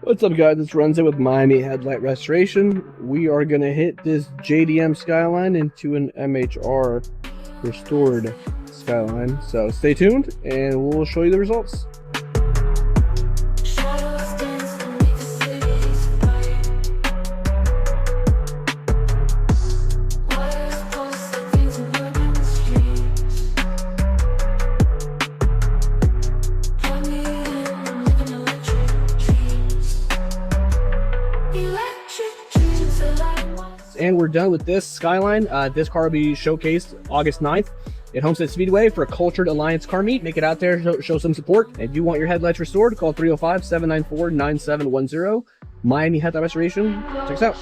What's up, guys? It's Renzo with Miami Headlight Restoration. We are going to hit this JDM Skyline into an MHR restored Skyline. So stay tuned and we'll show you the results. And we're done with this Skyline. This car will be showcased August 9th at Homestead Speedway for a Cultured Alliance car meet. Make it out there, show some support. And if you want your headlights restored, call 305-794-9710. Miami Headlight Restoration. Check us out.